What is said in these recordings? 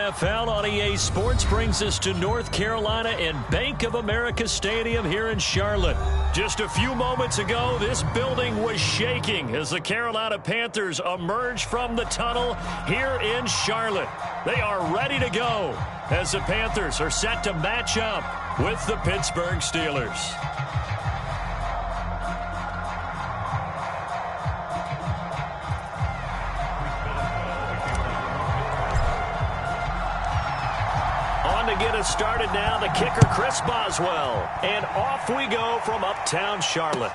NFL on EA Sports brings us to North Carolina and Bank of America Stadium here in Charlotte. Just a few moments ago, this building was shaking as the Carolina Panthers emerge from the tunnel here in Charlotte. They are ready to go as the Panthers are set to match up with the Pittsburgh Steelers. Get us started now, the kicker, Chris Boswell. And off we go from uptown Charlotte.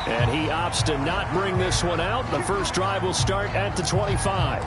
And he opts to not bring this one out. The first drive will start at the 25.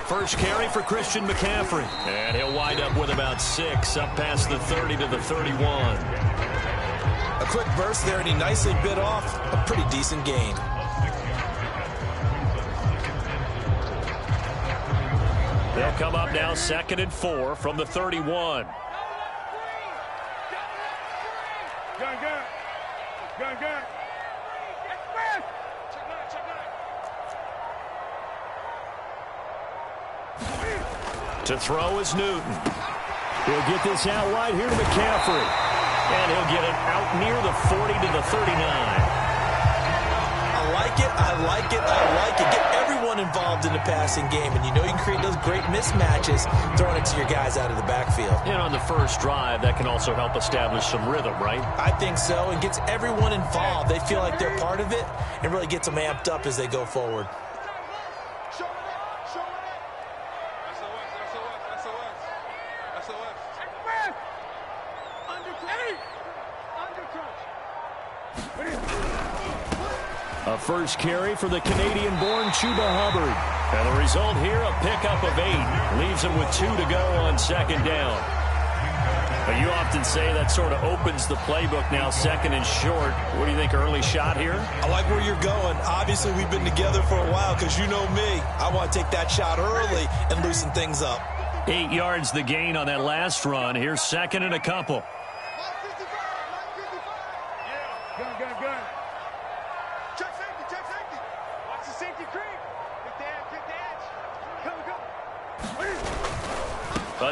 First carry for Christian McCaffrey. And he'll wind up with about 6, up past the 30 to the 31. A quick burst there, and he nicely bit off a pretty decent gain. They'll come up now 2nd and 4 from the 31. Gun. To throw is Newton. He'll get this out wide here to McCaffrey. And he'll get it out near the 40 to the 39. I like it. Get everyone involved in the passing game. And you know you can create those great mismatches throwing it to your guys out of the backfield. And on the first drive, that can also help establish some rhythm, right? I think so. And gets everyone involved. They feel like they're part of it and really gets them amped up as they go forward. A first carry for the Canadian-born Chuba Hubbard. And the result here, a pickup of 8. Leaves him with 2 to go on 2nd down. But you often say that sort of opens the playbook now, 2nd and short. What do you think, early shot here? I like where you're going. Obviously, we've been together for a while because you know me. I want to take that shot early and loosen things up. 8 yards the gain on that last run. Here's 2nd and a couple. Gun. Check safety. Watch the safety creep. Pick the edge. Come.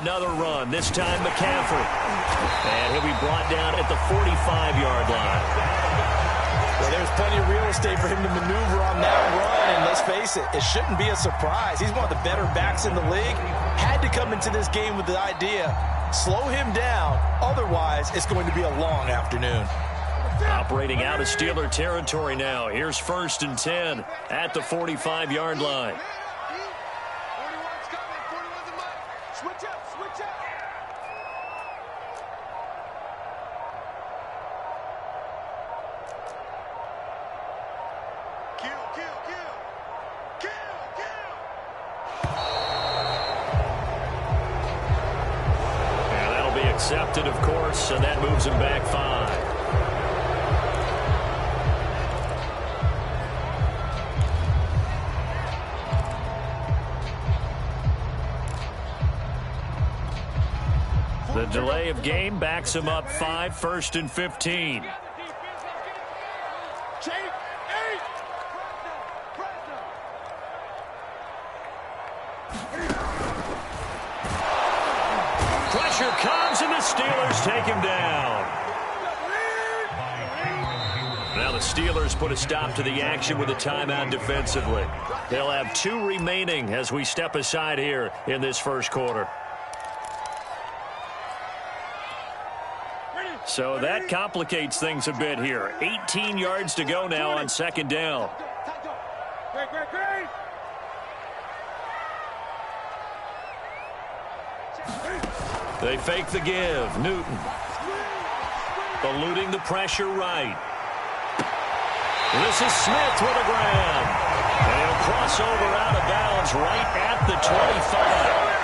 Another run, this time McCaffrey. And he'll be brought down at the 45-yard line. Well, there's plenty of real estate for him to maneuver on that run, and let's face it, it shouldn't be a surprise. He's one of the better backs in the league. Had to come into this game with the idea, slow him down, otherwise it's going to be a long afternoon. Operating out of Steeler territory now. Here's 1st and 10 at the 45-yard line. 41's coming. 41's in line. Switch up. Kill. And that'll be accepted, of course, and that moves him back 5. The delay of game backs him up 5, 1st and 15. Pressure comes, and the Steelers take him down. Now the Steelers put a stop to the action with a timeout defensively. They'll have 2 remaining as we step aside here in this first quarter. So that complicates things a bit here. 18 yards to go now on 2nd down. They fake the give. Newton eluding the pressure right. This is Smith with a grab. And he'll cross over out of bounds right at the 25.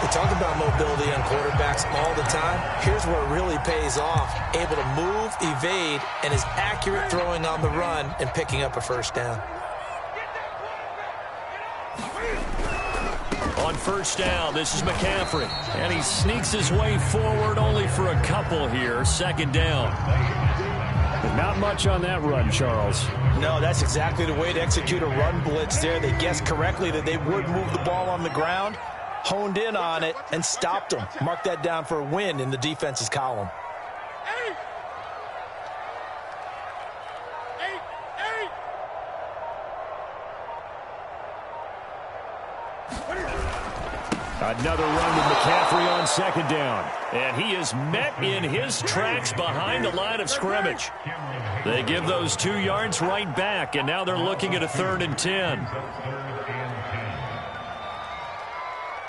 We talk about mobility on quarterbacks all the time. Here's where it really pays off. Able to move, evade, and is accurate throwing on the run and picking up a 1st down. On 1st down, this is McCaffrey. And he sneaks his way forward only for a couple here. 2nd down. Not much on that run, Charles. No, that's exactly the way to execute a run blitz there. They guessed correctly that they would move the ball on the ground, honed in on it, and stopped them. Mark that down for a win in the defense's column. Another run with McCaffrey on 2nd down. And he is met in his tracks behind the line of scrimmage. They give those 2 yards right back, and now they're looking at a 3rd and 10.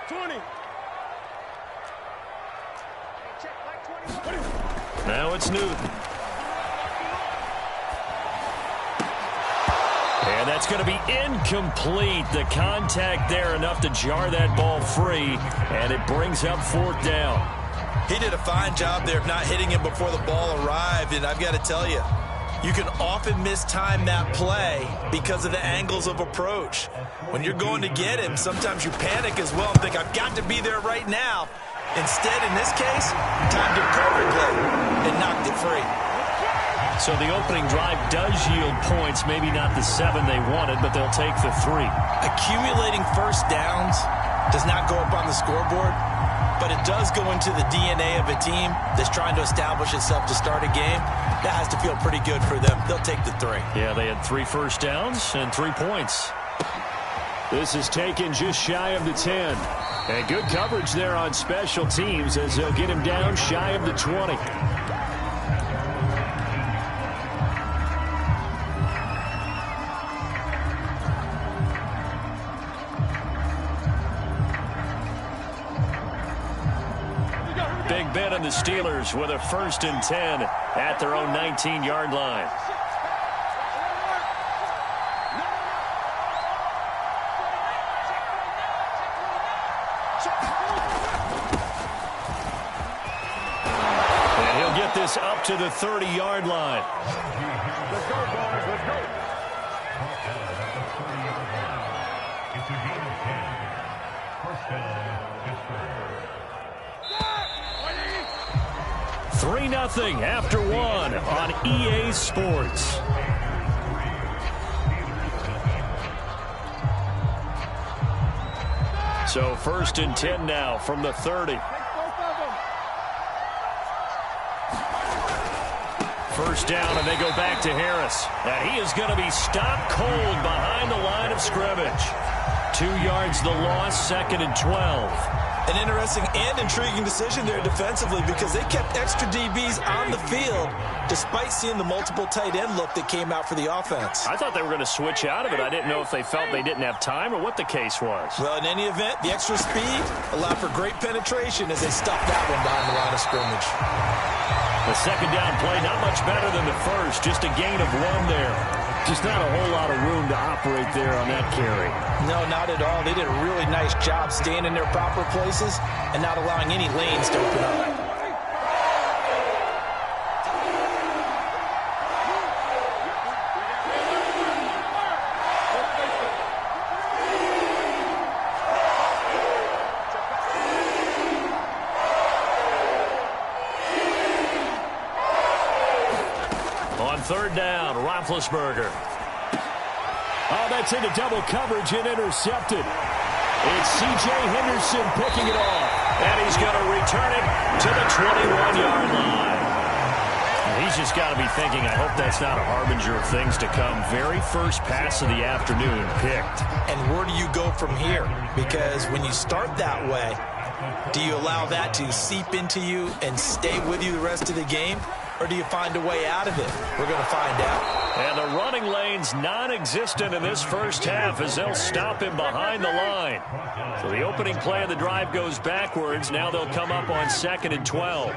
20. Now it's Newton. And that's going to be incomplete. The contact there enough to jar that ball free, and it brings up 4th down. He did a fine job there of not hitting him before the ball arrived, and I've got to tell you, you can often mistime that play because of the angles of approach. When you're going to get him, sometimes you panic as well and think, I've got to be there right now. Instead, in this case, timed it perfectly and knocked it free. So the opening drive does yield points, maybe not the 7 they wanted, but they'll take the 3. Accumulating 1st downs does not go up on the scoreboard, but it does go into the DNA of a team that's trying to establish itself to start a game. That has to feel pretty good for them. They'll take the 3. Yeah, they had 3 first downs and 3 points. This is taken just shy of the 10. And good coverage there on special teams as they'll get him down shy of the 20. Big Ben and the Steelers with a 1st and 10 at their own 19-yard line. And he'll get this up to the 30-yard line. Let's go, boys. Let's go. 3-0 after 1 on EA Sports. So 1st and 10 now from the 30. 1st down, and they go back to Harris. And he is going to be stopped cold behind the line of scrimmage. 2 yards the loss, 2nd and 12. An interesting and intriguing decision there defensively because they kept extra DBs on the field despite seeing the multiple tight end look that came out for the offense. I thought they were going to switch out of it. I didn't know if they felt they didn't have time or what the case was. Well, in any event, the extra speed allowed for great penetration as they stuffed that one behind the line of scrimmage. The 2nd down play, not much better than the 1st, just a gain of 1 there. Just not a whole lot of room to operate there on that carry. No, not at all. They did a really nice job staying in their proper places and not allowing any lanes to open up. On third down, Roethlisberger. Oh, that's into double coverage and intercepted. It's C.J. Henderson picking it off. And he's going to return it to the 21-yard line. He's just got to be thinking, I hope that's not a harbinger of things to come. Very first pass of the afternoon picked. And where do you go from here? Because when you start that way, do you allow that to seep into you and stay with you the rest of the game? Or do you find a way out of it? We're going to find out. And the running lane's non-existent in this first half as they'll stop him behind the line. So the opening play of the drive goes backwards. Now they'll come up on 2nd and 12.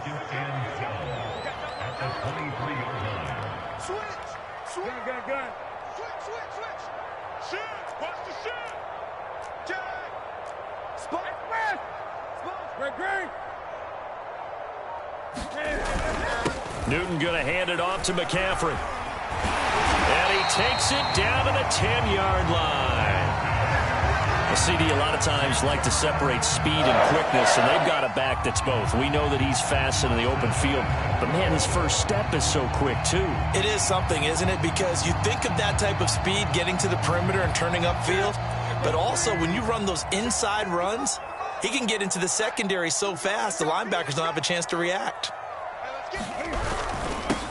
Newton going to hand it off to McCaffrey. And he takes it down to the 10-yard line. The CD a lot of times like to separate speed and quickness, and they've got a back that's both. We know that he's fast in the open field, but, man, his first step is so quick, too. It is something, isn't it? Because you think of that type of speed getting to the perimeter and turning upfield, but also when you run those inside runs, he can get into the secondary so fast the linebackers don't have a chance to react.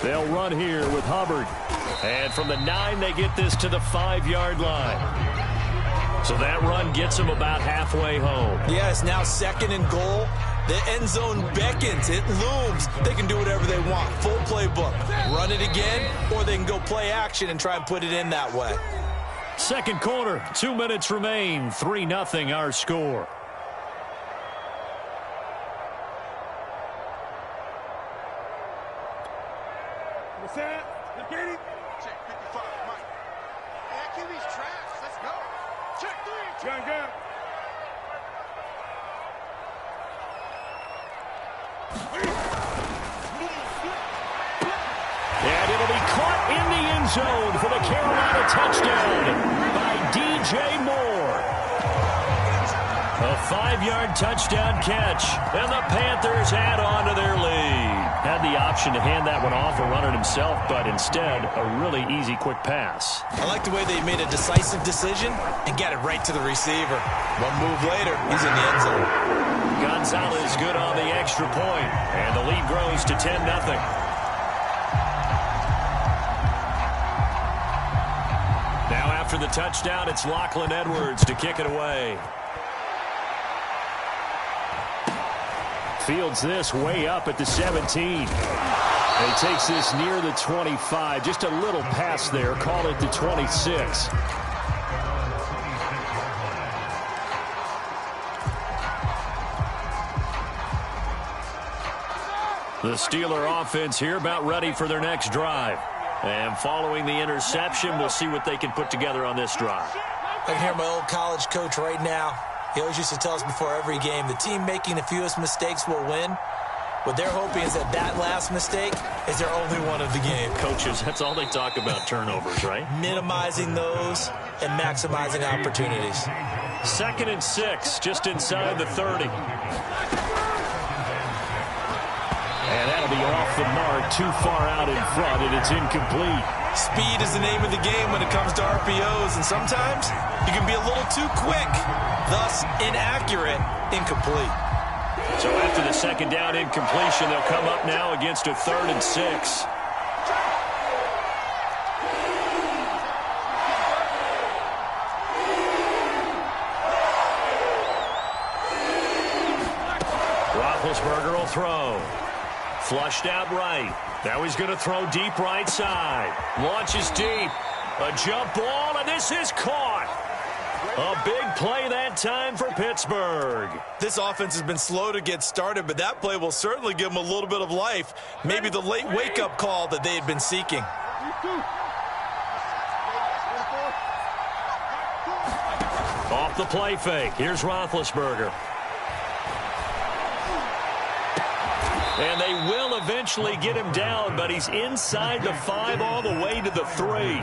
They'll run here with Hubbard. And from the 9, they get this to the 5-yard line. So that run gets them about halfway home. Yeah, it's now 2nd and goal. The end zone beckons. It looms. They can do whatever they want. Full playbook. Run it again, or they can go play action and try and put it in that way. Second quarter, 2 minutes remain. 3-0 our score. Check 55, Mike. Hey, QB's trash. Let's go. Check 3. Gun. And it'll be caught in the end zone for the Carolina touchdown by DJ Moore. A 5-yard touchdown catch, and the Panthers add on to their lead. Had the option to hand that one off or run it himself, but instead, a really easy, quick pass. I like the way they made a decisive decision and got it right to the receiver. One move later, he's in the end zone. Gonzalez good on the extra point, and the lead grows to 10-0. Now after the touchdown, it's Lachlan Edwards to kick it away. Fields this way up at the 17. And he takes this near the 25. Just a little pass there. Call it the 26. The Steeler offense here about ready for their next drive. And following the interception, we'll see what they can put together on this drive. I can hear my old college coach right now. He always used to tell us before every game, the team making the fewest mistakes will win. What they're hoping is that that last mistake is their only one of the game. Coaches, that's all they talk about, turnovers, right? Minimizing those and maximizing opportunities. 2nd and 6, just inside the 30. And that'll be off the mark, too far out in front, and it's incomplete. Speed is the name of the game when it comes to RPOs, and sometimes you can be a little too quick, thus inaccurate, incomplete. So after the second down incompletion, they'll come up now against a 3rd and 6. Roethlisberger will throw. Flushed out right. Now he's going to throw deep right side. Launches deep. A jump ball, and this is caught. A big play that time for Pittsburgh. This offense has been slow to get started, but that play will certainly give them a little bit of life. Maybe the late wake-up call that they had been seeking. Off the play fake. Here's Roethlisberger. And they will eventually get him down, but he's inside the 5 all the way to the 3.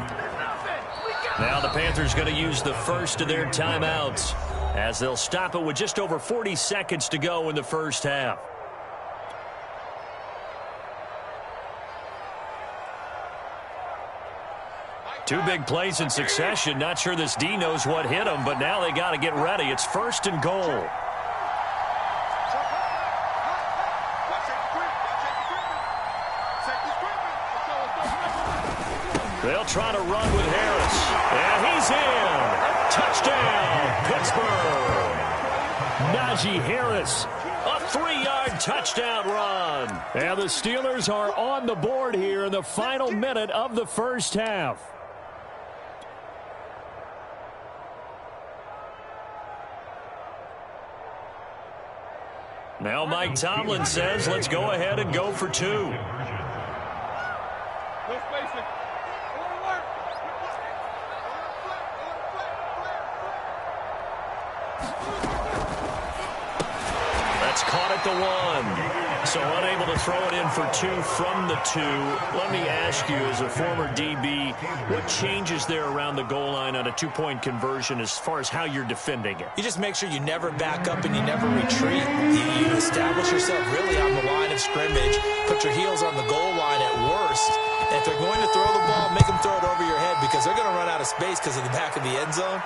Now the Panthers going to use the first of their timeouts as they'll stop it with just over 40 seconds to go in the first half. Two big plays in succession. Not sure this D knows what hit him, but now they got to get ready. It's 1st and goal. They'll try to run with Harris. And he's in. Touchdown, Pittsburgh. Najee Harris, a 3-yard touchdown run. And the Steelers are on the board here in the final minute of the first half. Now Mike Tomlin says, let's go ahead and go for 2. That's caught at the 1. So unable to throw it in for 2 from the 2. Let me ask you, as a former DB, what changes there around the goal line on a 2-point conversion as far as how you're defending it? You just make sure you never back up and you never retreat. You establish yourself really on the line of scrimmage, put your heels on the goal line at worst. And if they're going to throw the ball, make them throw it over your head because they're going to run out of space because of the back of the end zone.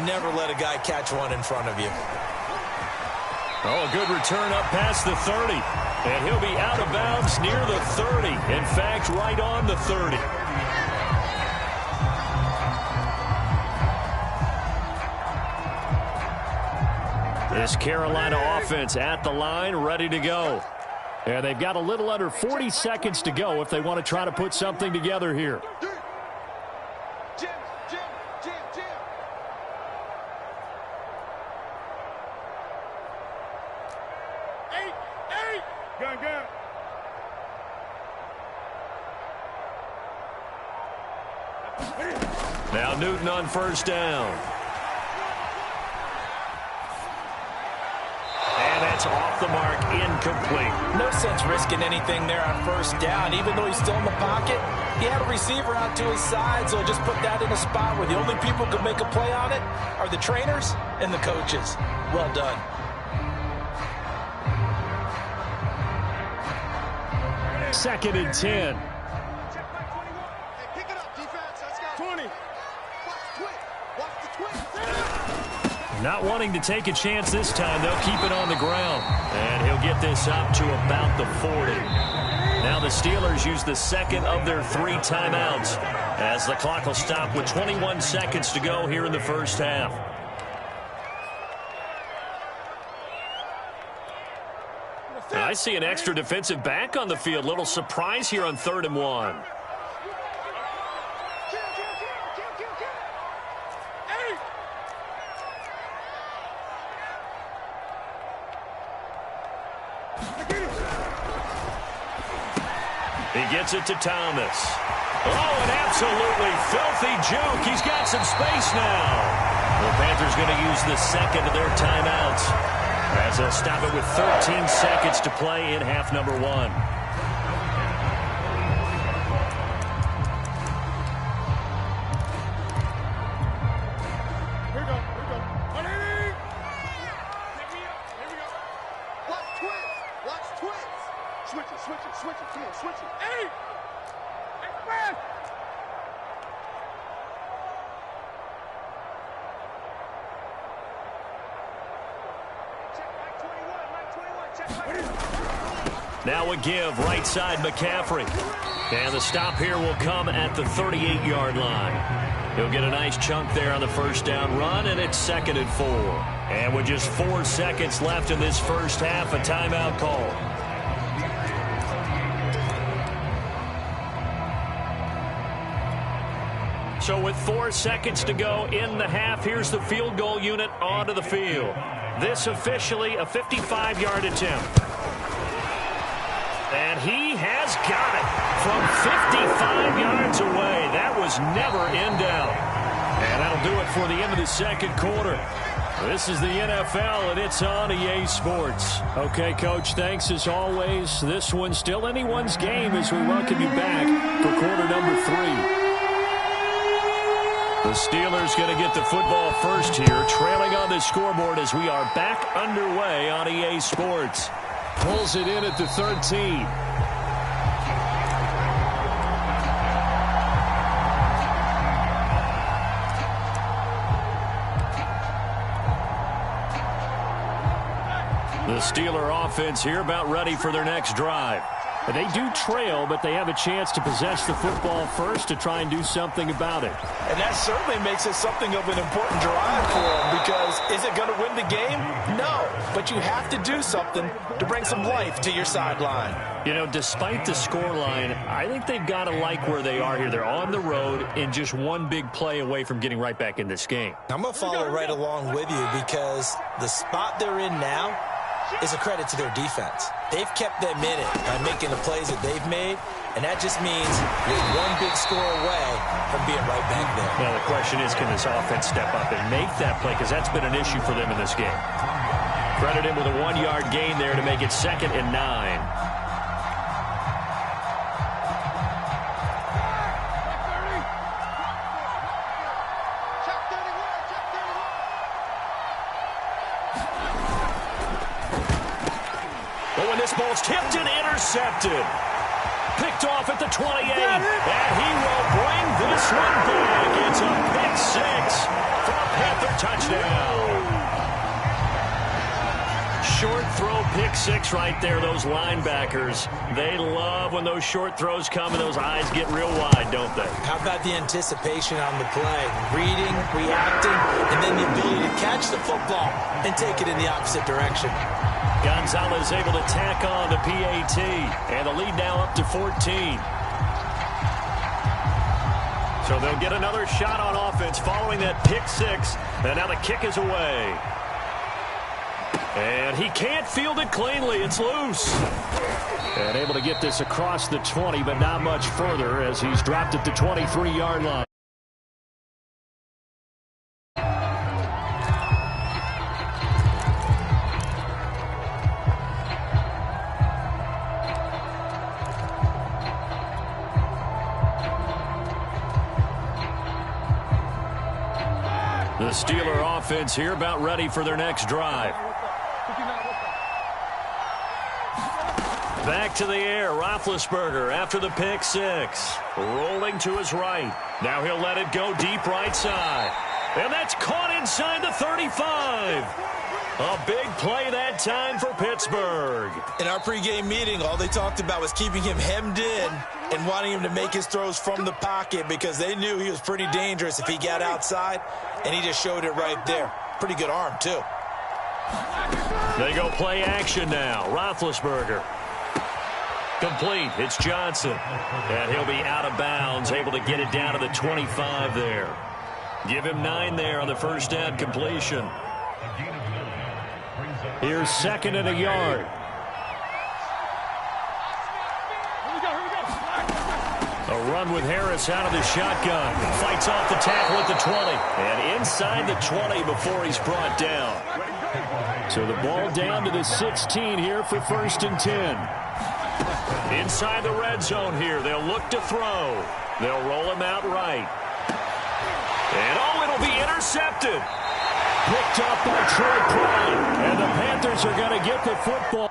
Never let a guy catch one in front of you. Oh, a good return up past the 30. And he'll be out of bounds near the 30. In fact, right on the 30. This Carolina offense at the line, ready to go. And they've got a little under 40 seconds to go if they want to try to put something together here. Now Newton on 1st down. And that's off the mark, incomplete. No sense risking anything there on 1st down. Even though he's still in the pocket, he had a receiver out to his side, so just put that in a spot where the only people who can make a play on it are the trainers and the coaches. Well done. Second and 10. Not wanting to take a chance this time, they'll keep it on the ground. And he'll get this up to about the 40. Now the Steelers use the second of their 3 timeouts as the clock will stop with 21 seconds to go here in the first half. And I see an extra defensive back on the field. Little surprise here on 3rd and 1. He gets it to Thomas. Oh, an absolutely filthy juke. He's got some space now. The Panthers going to use the second of their timeouts as they'll stop it with 13 seconds to play in half number 1. Now a give, right side McCaffrey. And the stop here will come at the 38-yard line. He'll get a nice chunk there on the 1st down run, and it's 2nd and 4. And with just 4 seconds left in this first half, a timeout call. So with 4 seconds to go in the half, here's the field goal unit onto the field. This officially a 55-yard attempt. And he has got it from 55 yards away. That was never in doubt. And that'll do it for the end of the second quarter. This is the NFL, and it's on EA Sports. Okay, Coach, thanks as always. This one's still anyone's game as we welcome you back for quarter number 3. The Steelers going to get the football first here, trailing on the scoreboard as we are back underway on EA Sports. Pulls it in at the 13. Steeler offense here about ready for their next drive. And they do trail, but they have a chance to possess the football first to try and do something about it. And that certainly makes it something of an important drive for them, because is it going to win the game? No, but you have to do something to bring some life to your sideline. You know, despite the scoreline, I think they've got to like where they are here. They're on the road and just one big play away from getting right back in this game. I'm going to follow right along with you, because the spot they're in now is a credit to their defense. They've kept them in it by making the plays that they've made, and that just means you're one big score away from being right back there. Well, the question is, can this offense step up and make that play? Because that's been an issue for them in this game. Credit him with a 1-yard gain there to make it 2nd and 9. This ball's tipped and intercepted. Picked off at the 28. And he will bring this one back. It's a pick 6 for a Panther touchdown. Short throw pick 6 right there. Those linebackers, they love when those short throws come and those eyes get real wide, don't they? How about the anticipation on the play? Reading, reacting, and then the ability to catch the football and take it in the opposite direction. Gonzalez able to tack on the PAT, and the lead now up to 14. So they'll get another shot on offense following that pick 6, and now the kick is away. And he can't field it cleanly. It's loose. And able to get this across the 20, but not much further as he's dropped at the 23-yard line. The Steeler offense here about ready for their next drive. Back to the air, Roethlisberger after the pick 6. Rolling to his right. Now he'll let it go deep right side. And that's caught inside the 35. A big play that time for Pittsburgh. In our pregame meeting, all they talked about was keeping him hemmed in and wanting him to make his throws from the pocket, because they knew he was pretty dangerous if he got outside, and he just showed it right there. Pretty good arm, too. They go play action now. Roethlisberger. Complete. It's Johnson. And he'll be out of bounds, able to get it down to the 25 there. Give him 9 there on the first down completion. Here's 2nd and a yard. A run with Harris out of the shotgun. Fights off the tackle at the 20. And inside the 20 before he's brought down. So the ball down to the 16 here for 1st and 10. Inside the red zone here. They'll look to throw. They'll roll him out right. And it'll be intercepted. Picked up by Troy Prime. And the Panthers are going to get the football.